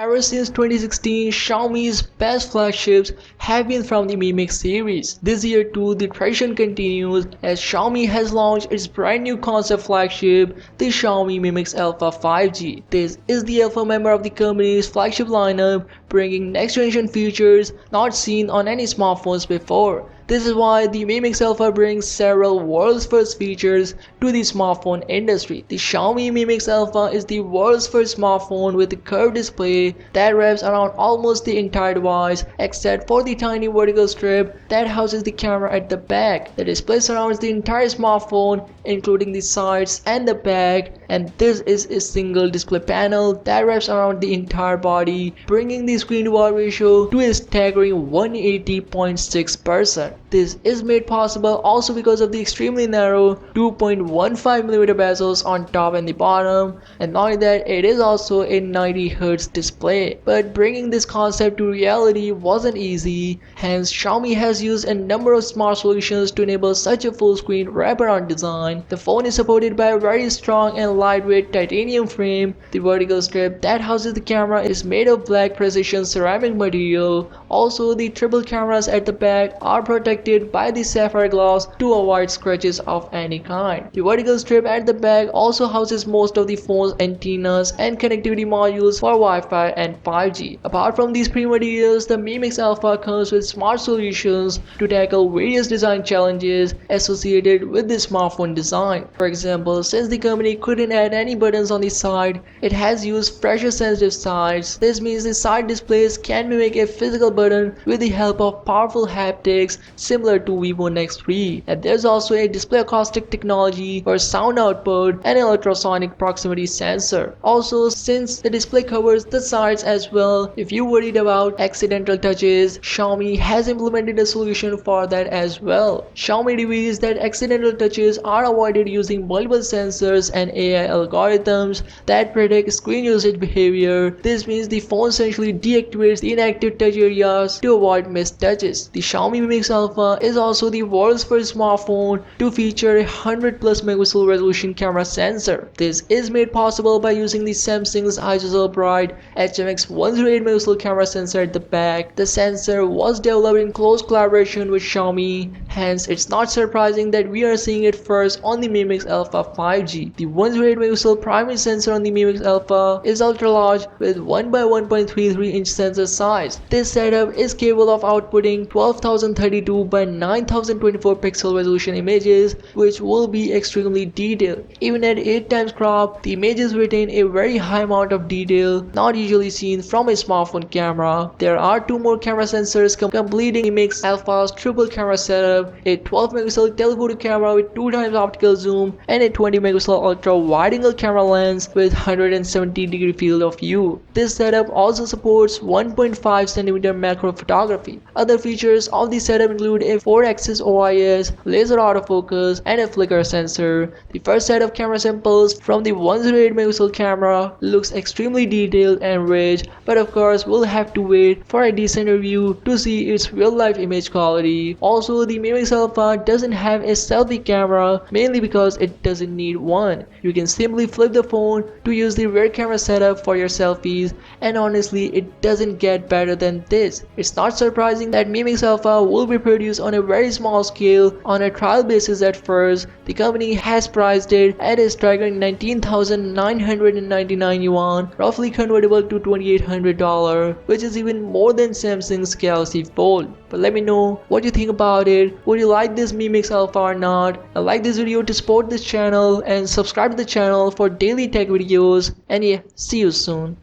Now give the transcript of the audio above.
Ever since 2016, Xiaomi's best flagships have been from the Mi Mix series. This year too, the tradition continues as Xiaomi has launched its brand new concept flagship, the Xiaomi Mi Mix Alpha 5G. This is the alpha member of the company's flagship lineup, bringing next generation features not seen on any smartphones before. This is why the Mi Mix Alpha brings several world's first features to the smartphone industry. The Xiaomi Mi Mix Alpha is the world's first smartphone with a curved display that wraps around almost the entire device except for the tiny vertical strip that houses the camera at the back. The display surrounds the entire smartphone including the sides and the back, and this is a single display panel that wraps around the entire body, bringing the screen to wall ratio to a staggering 180.6%. This is made possible also because of the extremely narrow 2.15mm bezels on top and the bottom, and not only that, it is also a 90Hz display. But bringing this concept to reality wasn't easy, hence Xiaomi has used a number of smart solutions to enable such a full screen wraparound design. The phone is supported by a very strong and lightweight titanium frame. The vertical strip that houses the camera is made of black precision ceramic material. Also, the triple cameras at the back are protected by the sapphire glass to avoid scratches of any kind. The vertical strip at the back also houses most of the phone's antennas and connectivity modules for Wi-Fi and 5G. Apart from these pre-materials, the Mi Mix Alpha comes with smart solutions to tackle various design challenges associated with the smartphone design. For example, since the company couldn't add any buttons on the side, it has used pressure sensitive sides. This means the side displays can mimic a physical button with the help of powerful haptics similar to Vivo Nex 3. And there's also a display acoustic technology for sound output and an ultrasonic proximity sensor. Also, since the display covers the sides as well, if you're worried about accidental touches, Xiaomi has implemented a solution for that as well. Xiaomi reveals that accidental touches are avoided using multiple sensors and AI algorithms that predict screen usage behavior. This means the phone essentially deactivates the inactive touch areas to avoid missed touches. The Xiaomi Mi Mix Alpha is also the world's first smartphone to feature a 100+ megapixel resolution camera sensor. This is made possible by using the Samsung's ISO Bright HMX 108 megapixel camera sensor at the back. The sensor was developed in close collaboration with Xiaomi, hence it's not surprising that we are seeing it first on the Mi Mix Alpha 5G. The 108 megapixel primary sensor on the Mi Mix Alpha is ultra large with 1 by 1.33 inch sensor size. This setup is capable of outputting 12,032 by 9,024 pixel resolution images, which will be extremely detailed. Even at 8 times crop, the images retain a very high amount of detail not usually seen from a smartphone camera. There are two more camera sensors completing Mi Mix Alpha's triple camera setup: a 12 megapixel telephoto camera with 2 times optical zoom and a 20 megapixel ultra wide angle camera lens with 170-degree field of view. This setup also supports 1.5 cm macro photography. Other features of the setup include a 4-axis OIS, laser autofocus, and a flicker sensor. The first set of camera samples from the 108 megapixel camera looks extremely detailed and rich, but of course we'll have to wait for a decent review to see its real-life image quality. Also, the Mi Mix Alpha doesn't have a selfie camera, mainly because it doesn't need one. You can simply flip the phone to use the rear camera setup for your selfies, and honestly it doesn't get better than this. It's not surprising that Mi Mix Alpha will be produced on a very small scale on a trial basis at first. The company has priced it at a staggering 19,999 yuan, roughly convertible to $2,800, which is even more than Samsung's Galaxy Fold. But let me know what you think about it. Would you like this Mi Mix Alpha or not? Like this video to support this channel and subscribe to the channel for daily tech videos, and yeah, see you soon.